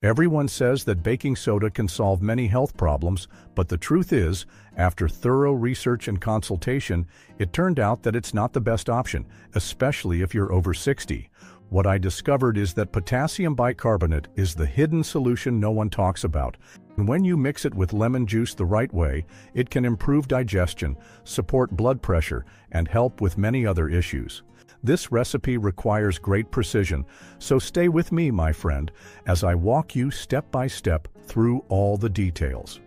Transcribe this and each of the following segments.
Everyone says that baking soda can solve many health problems, but the truth is, after thorough research and consultation, it turned out that it's not the best option, especially if you're over 60. What I discovered is that potassium bicarbonate is the hidden solution no one talks about. And when you mix it with lemon juice the right way, it can improve digestion, support blood pressure, and help with many other issues. This recipe requires great precision, so stay with me, my friend, as I walk you step by step through all the details.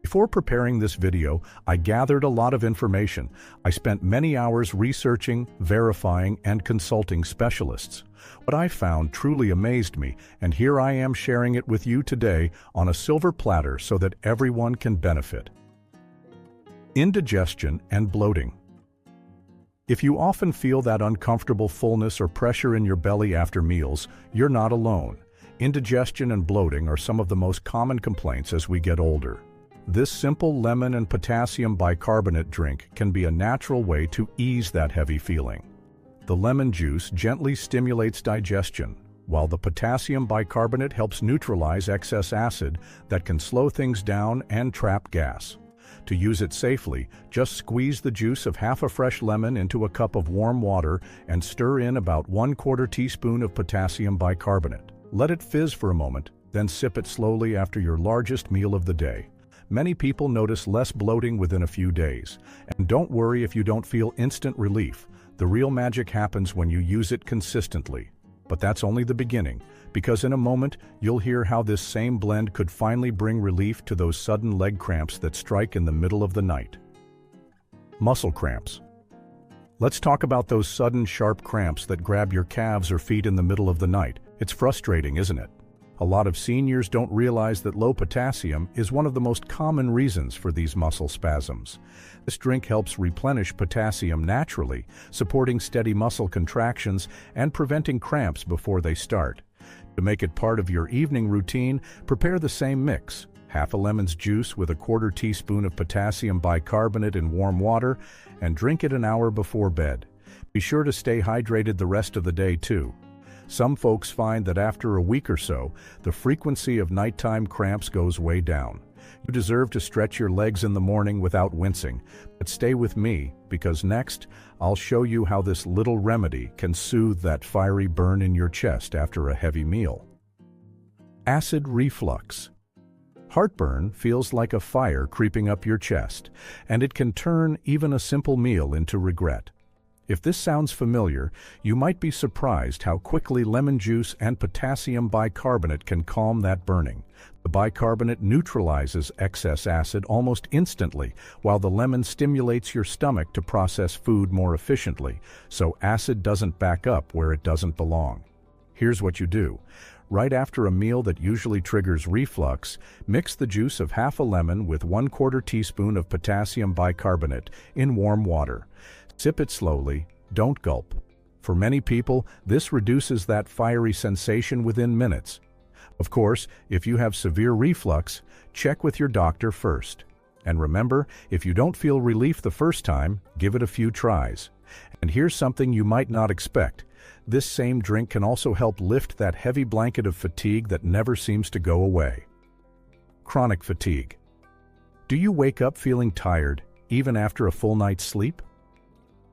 Before preparing this video, I gathered a lot of information. I spent many hours researching, verifying, and consulting specialists. What I found truly amazed me, and here I am sharing it with you today on a silver platter so that everyone can benefit. Indigestion and bloating. If you often feel that uncomfortable fullness or pressure in your belly after meals, you're not alone. Indigestion and bloating are some of the most common complaints as we get older. This simple lemon and potassium bicarbonate drink can be a natural way to ease that heavy feeling. The lemon juice gently stimulates digestion, while the potassium bicarbonate helps neutralize excess acid that can slow things down and trap gas. To use it safely, just squeeze the juice of half a fresh lemon into a cup of warm water and stir in about 1/4 teaspoon of potassium bicarbonate. Let it fizz for a moment, then sip it slowly after your largest meal of the day. Many people notice less bloating within a few days. And don't worry if you don't feel instant relief. The real magic happens when you use it consistently. But that's only the beginning, because in a moment, you'll hear how this same blend could finally bring relief to those sudden leg cramps that strike in the middle of the night. Muscle cramps. Let's talk about those sudden, sharp cramps that grab your calves or feet in the middle of the night. It's frustrating, isn't it? A lot of seniors don't realize that low potassium is one of the most common reasons for these muscle spasms. This drink helps replenish potassium naturally, supporting steady muscle contractions and preventing cramps before they start. To make it part of your evening routine, prepare the same mix: half a lemon's juice with 1/4 teaspoon of potassium bicarbonate in warm water, and drink it an hour before bed. Be sure to stay hydrated the rest of the day too. Some folks find that after a week or so, the frequency of nighttime cramps goes way down. You deserve to stretch your legs in the morning without wincing, but stay with me, because next, I'll show you how this little remedy can soothe that fiery burn in your chest after a heavy meal. Acid reflux. Heartburn feels like a fire creeping up your chest, and it can turn even a simple meal into regret. If this sounds familiar, you might be surprised how quickly lemon juice and potassium bicarbonate can calm that burning. The bicarbonate neutralizes excess acid almost instantly, while the lemon stimulates your stomach to process food more efficiently, so acid doesn't back up where it doesn't belong. Here's what you do. Right after a meal that usually triggers reflux, mix the juice of half a lemon with 1/4 teaspoon of potassium bicarbonate in warm water. Sip it slowly, don't gulp. For many people, this reduces that fiery sensation within minutes. Of course, if you have severe reflux, check with your doctor first. And remember, if you don't feel relief the first time, give it a few tries. And here's something you might not expect. This same drink can also help lift that heavy blanket of fatigue that never seems to go away. Chronic fatigue. Do you wake up feeling tired, even after a full night's sleep?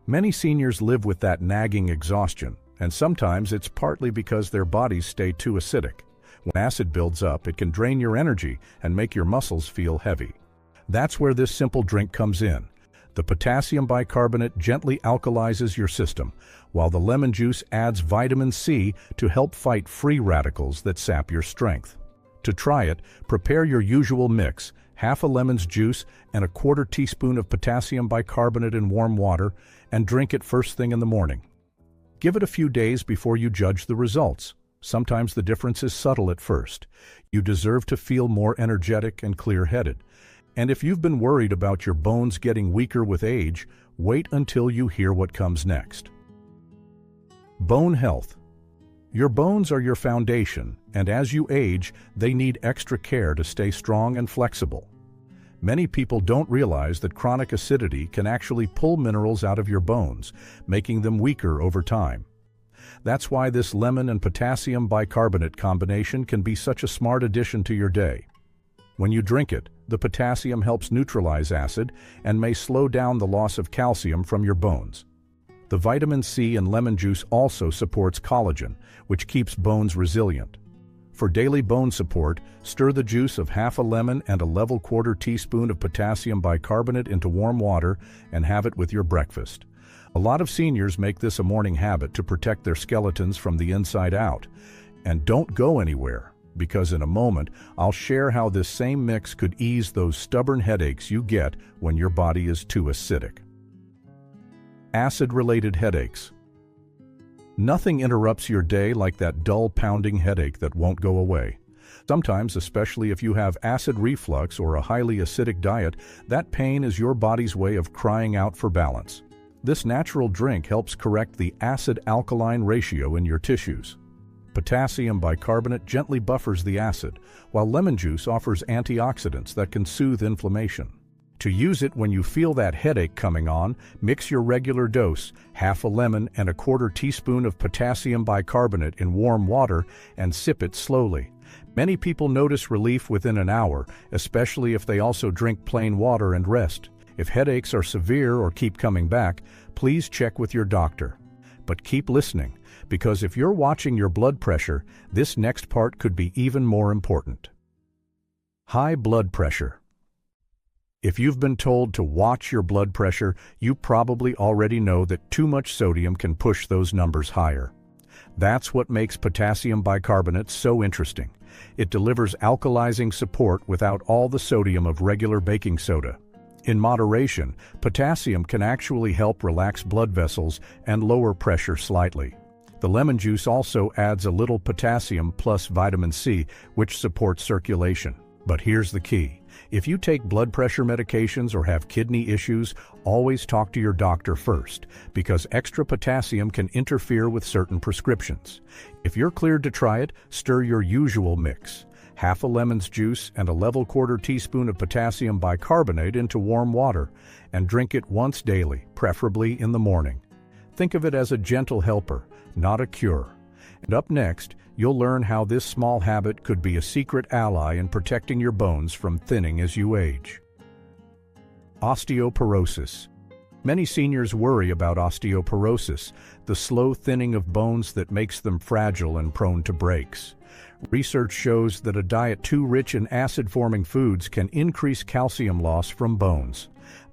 Many seniors live with that nagging exhaustion, and sometimes it's partly because their bodies stay too acidic. When acid builds up, it can drain your energy and make your muscles feel heavy. That's where this simple drink comes in. The potassium bicarbonate gently alkalizes your system, while the lemon juice adds vitamin C to help fight free radicals that sap your strength. To try it, prepare your usual mix: half a lemon's juice and 1/4 teaspoon of potassium bicarbonate in warm water, and drink it first thing in the morning. Give it a few days before you judge the results. Sometimes the difference is subtle at first. You deserve to feel more energetic and clear-headed. And if you've been worried about your bones getting weaker with age, wait until you hear what comes next. Bone health. Your bones are your foundation, and as you age, they need extra care to stay strong and flexible. Many people don't realize that chronic acidity can actually pull minerals out of your bones, making them weaker over time. That's why this lemon and potassium bicarbonate combination can be such a smart addition to your day. When you drink it, the potassium helps neutralize acid and may slow down the loss of calcium from your bones. The vitamin C in lemon juice also supports collagen, which keeps bones resilient. For daily bone support, stir the juice of half a lemon and a level quarter teaspoon of potassium bicarbonate into warm water and have it with your breakfast. A lot of seniors make this a morning habit to protect their skeletons from the inside out. And don't go anywhere, because in a moment, I'll share how this same mix could ease those stubborn headaches you get when your body is too acidic. Acid-related headaches. Nothing interrupts your day like that dull pounding headache that won't go away. Sometimes, especially if you have acid reflux or a highly acidic diet, that pain is your body's way of crying out for balance. This natural drink helps correct the acid-alkaline ratio in your tissues. Potassium bicarbonate gently buffers the acid, while lemon juice offers antioxidants that can soothe inflammation. To use it when you feel that headache coming on, mix your regular dose, half a lemon and a quarter teaspoon of potassium bicarbonate in warm water, and sip it slowly. Many people notice relief within an hour, especially if they also drink plain water and rest. If headaches are severe or keep coming back, please check with your doctor. But keep listening, because if you're watching your blood pressure, this next part could be even more important. High blood pressure. If you've been told to watch your blood pressure, you probably already know that too much sodium can push those numbers higher. That's what makes potassium bicarbonate so interesting. It delivers alkalizing support without all the sodium of regular baking soda. In moderation, potassium can actually help relax blood vessels and lower pressure slightly. The lemon juice also adds a little potassium plus vitamin C, which supports circulation. But here's the key. If you take blood pressure medications or have kidney issues, always talk to your doctor first, because extra potassium can interfere with certain prescriptions. If you're cleared to try it, stir your usual mix. Half a lemon's juice and a level quarter teaspoon of potassium bicarbonate into warm water, and drink it once daily, preferably in the morning. Think of it as a gentle helper, not a cure. And up next, you'll learn how this small habit could be a secret ally in protecting your bones from thinning as you age. Osteoporosis. Many seniors worry about osteoporosis, the slow thinning of bones that makes them fragile and prone to breaks. Research shows that a diet too rich in acid-forming foods can increase calcium loss from bones.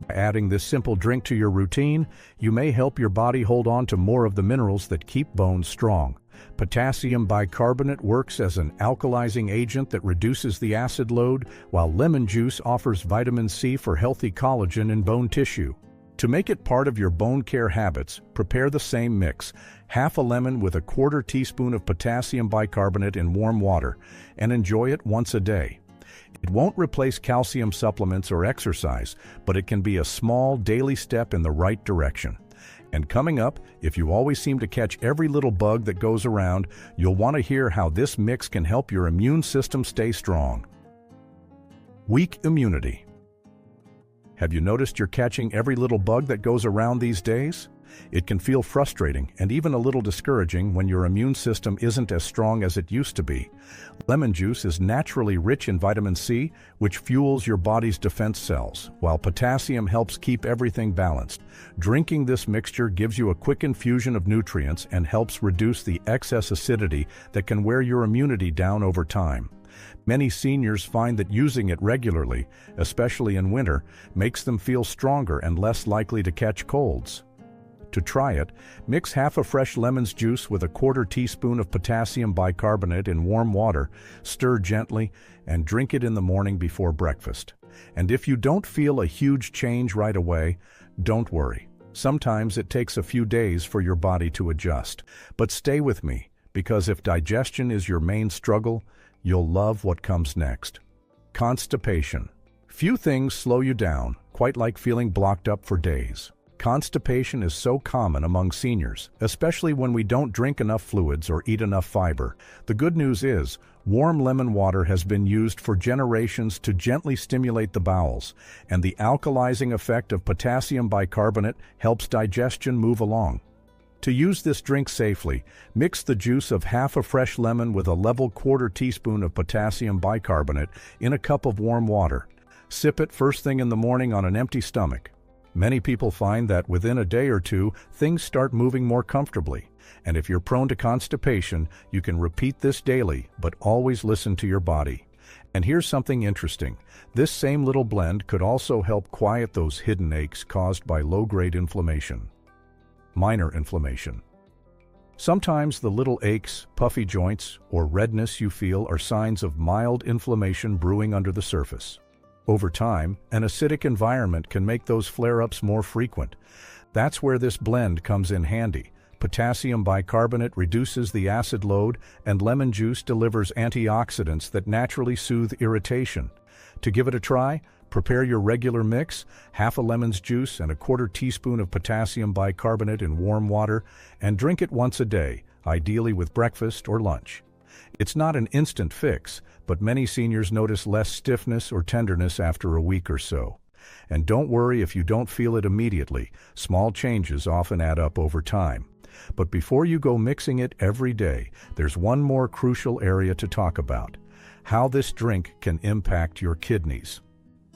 By adding this simple drink to your routine, you may help your body hold on to more of the minerals that keep bones strong. Potassium bicarbonate works as an alkalizing agent that reduces the acid load, while lemon juice offers vitamin C for healthy collagen in bone tissue. To make it part of your bone care habits, prepare the same mix, half a lemon with a quarter teaspoon of potassium bicarbonate in warm water, and enjoy it once a day. It won't replace calcium supplements or exercise, but it can be a small daily step in the right direction. And coming up, if you always seem to catch every little bug that goes around, you'll want to hear how this mix can help your immune system stay strong. Weak immunity. Have you noticed you're catching every little bug that goes around these days? It can feel frustrating and even a little discouraging when your immune system isn't as strong as it used to be. Lemon juice is naturally rich in vitamin C, which fuels your body's defense cells, while potassium helps keep everything balanced. Drinking this mixture gives you a quick infusion of nutrients and helps reduce the excess acidity that can wear your immunity down over time. Many seniors find that using it regularly, especially in winter, makes them feel stronger and less likely to catch colds. To try it, mix half a fresh lemon's juice with a quarter teaspoon of potassium bicarbonate in warm water, stir gently, and drink it in the morning before breakfast. And if you don't feel a huge change right away, don't worry. Sometimes it takes a few days for your body to adjust. But stay with me, because if digestion is your main struggle, you'll love what comes next. Constipation. Few things slow you down, quite like feeling blocked up for days. Constipation is so common among seniors, especially when we don't drink enough fluids or eat enough fiber. The good news is, warm lemon water has been used for generations to gently stimulate the bowels, and the alkalizing effect of potassium bicarbonate helps digestion move along. To use this drink safely, mix the juice of half a fresh lemon with a level quarter teaspoon of potassium bicarbonate in a cup of warm water. Sip it first thing in the morning on an empty stomach. Many people find that within a day or two, things start moving more comfortably. And if you're prone to constipation, you can repeat this daily, but always listen to your body. And here's something interesting. This same little blend could also help quiet those hidden aches caused by low-grade inflammation. Minor inflammation. Sometimes the little aches, puffy joints, or redness you feel are signs of mild inflammation brewing under the surface. Over time, an acidic environment can make those flare-ups more frequent. That's where this blend comes in handy. Potassium bicarbonate reduces the acid load, and lemon juice delivers antioxidants that naturally soothe irritation. To give it a try, prepare your regular mix, half a lemon's juice and a quarter teaspoon of potassium bicarbonate in warm water, and drink it once a day, ideally with breakfast or lunch. It's not an instant fix, but many seniors notice less stiffness or tenderness after a week or so. And don't worry if you don't feel it immediately. Small changes often add up over time. But before you go mixing it every day, there's one more crucial area to talk about: how this drink can impact your kidneys.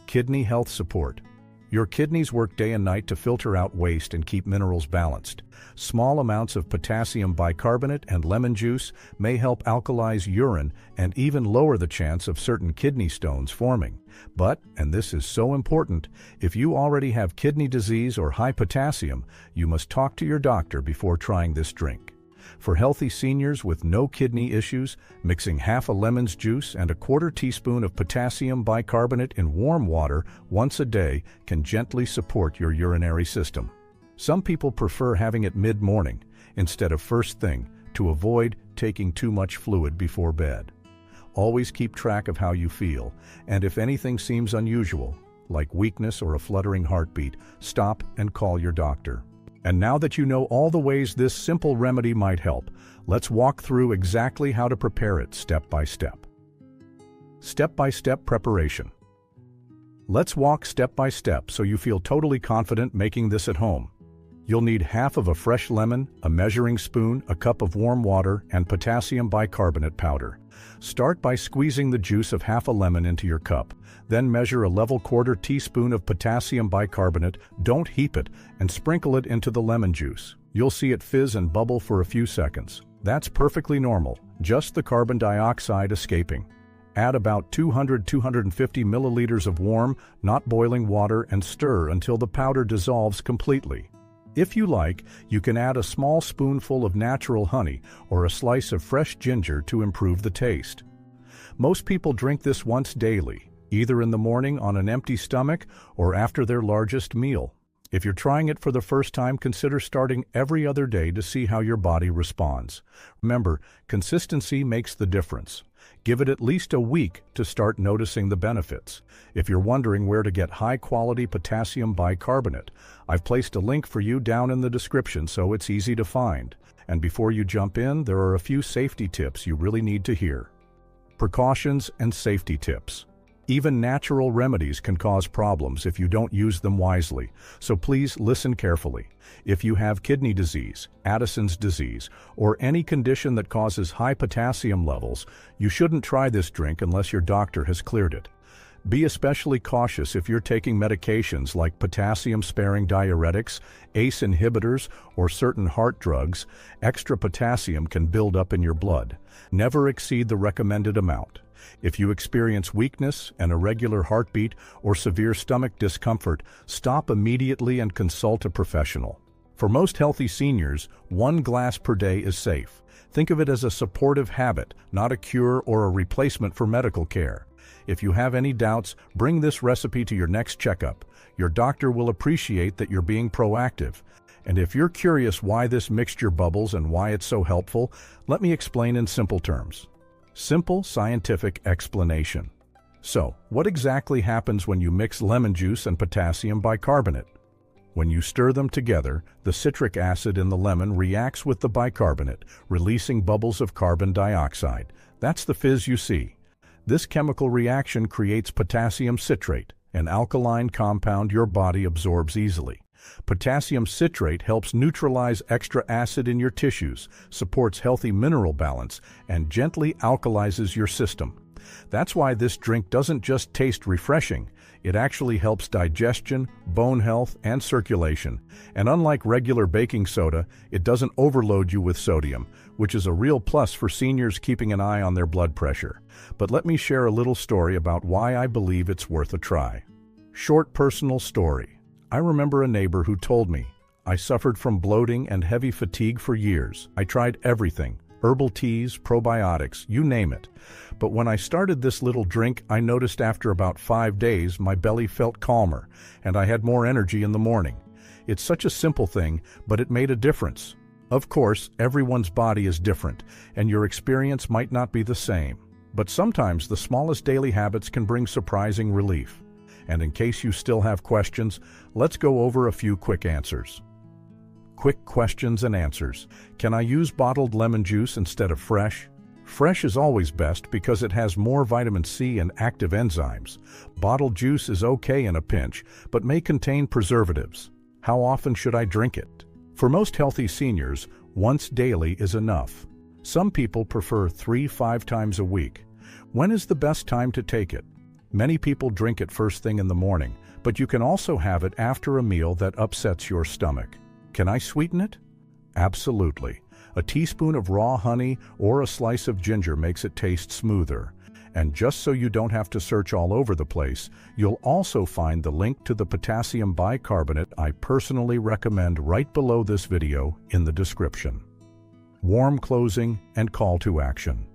Kidney health support. Your kidneys work day and night to filter out waste and keep minerals balanced. Small amounts of potassium bicarbonate and lemon juice may help alkalize urine and even lower the chance of certain kidney stones forming. But, and this is so important, if you already have kidney disease or high potassium, you must talk to your doctor before trying this drink. For healthy seniors with no kidney issues, mixing half a lemon's juice and a quarter teaspoon of potassium bicarbonate in warm water once a day can gently support your urinary system. Some people prefer having it mid-morning instead of first thing to avoid taking too much fluid before bed. Always keep track of how you feel, and if anything seems unusual, like weakness or a fluttering heartbeat, stop and call your doctor. And now that you know all the ways this simple remedy might help, let's walk through exactly how to prepare it step by step. Step-by-step preparation. Let's walk step by step so you feel totally confident making this at home. You'll need half of a fresh lemon, a measuring spoon, a cup of warm water, and potassium bicarbonate powder. Start by squeezing the juice of half a lemon into your cup. Then measure a level quarter teaspoon of potassium bicarbonate, don't heap it, and sprinkle it into the lemon juice. You'll see it fizz and bubble for a few seconds. That's perfectly normal, just the carbon dioxide escaping. Add about 200–250 milliliters of warm, not boiling water and stir until the powder dissolves completely. If you like, you can add a small spoonful of natural honey or a slice of fresh ginger to improve the taste. Most people drink this once daily, either in the morning on an empty stomach or after their largest meal. If you're trying it for the first time, consider starting every other day to see how your body responds. Remember, consistency makes the difference. Give it at least a week to start noticing the benefits. If you're wondering where to get high-quality potassium bicarbonate, I've placed a link for you down in the description so it's easy to find. And before you jump in, there are a few safety tips you really need to hear. Precautions and safety tips. Even natural remedies can cause problems if you don't use them wisely, so please listen carefully. If you have kidney disease, Addison's disease, or any condition that causes high potassium levels, you shouldn't try this drink unless your doctor has cleared it. Be especially cautious if you're taking medications like potassium-sparing diuretics, ACE inhibitors, or certain heart drugs. Extra potassium can build up in your blood. Never exceed the recommended amount. If you experience weakness, an irregular heartbeat, or severe stomach discomfort, stop immediately and consult a professional. For most healthy seniors, 1 glass per day is safe. Think of it as a supportive habit, not a cure or a replacement for medical care. If you have any doubts, bring this recipe to your next checkup. Your doctor will appreciate that you're being proactive. And if you're curious why this mixture bubbles and why it's so helpful, let me explain in simple terms. Simple scientific explanation. So, what exactly happens when you mix lemon juice and potassium bicarbonate? When you stir them together, the citric acid in the lemon reacts with the bicarbonate, releasing bubbles of carbon dioxide. That's the fizz you see. This chemical reaction creates potassium citrate, an alkaline compound your body absorbs easily. Potassium citrate helps neutralize extra acid in your tissues, supports healthy mineral balance, and gently alkalizes your system. That's why this drink doesn't just taste refreshing, it actually helps digestion, bone health, and circulation. And unlike regular baking soda, it doesn't overload you with sodium, which is a real plus for seniors keeping an eye on their blood pressure. But let me share a little story about why I believe it's worth a try. Short personal story. I remember a neighbor who told me, "I suffered from bloating and heavy fatigue for years. I tried everything. Herbal teas, probiotics, you name it. But when I started this little drink, I noticed after about 5 days my belly felt calmer, and I had more energy in the morning. It's such a simple thing, but it made a difference." Of course, everyone's body is different, and your experience might not be the same. But sometimes the smallest daily habits can bring surprising relief. And in case you still have questions, let's go over a few quick answers. Quick questions and answers. Can I use bottled lemon juice instead of fresh? Fresh is always best because it has more vitamin C and active enzymes. Bottled juice is okay in a pinch, but may contain preservatives. How often should I drink it? For most healthy seniors, once daily is enough. Some people prefer 3-5 times a week. When is the best time to take it? Many people drink it first thing in the morning, but you can also have it after a meal that upsets your stomach. Can I sweeten it? Absolutely. A teaspoon of raw honey or a slice of ginger makes it taste smoother. And just so you don't have to search all over the place, you'll also find the link to the potassium bicarbonate I personally recommend right below this video in the description. Warm closing and call to action.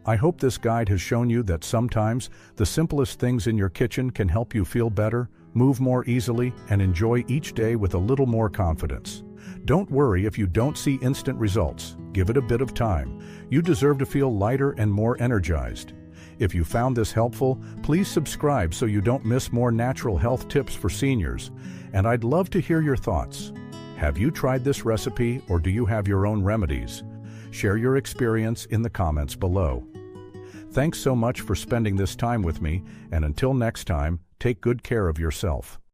I hope this guide has shown you that sometimes the simplest things in your kitchen can help you feel better, move more easily, and enjoy each day with a little more confidence. Don't worry if you don't see instant results. Give it a bit of time. You deserve to feel lighter and more energized. If you found this helpful, please subscribe so you don't miss more natural health tips for seniors. And I'd love to hear your thoughts. Have you tried this recipe or do you have your own remedies? Share your experience in the comments below. Thanks so much for spending this time with me, and until next time, take good care of yourself.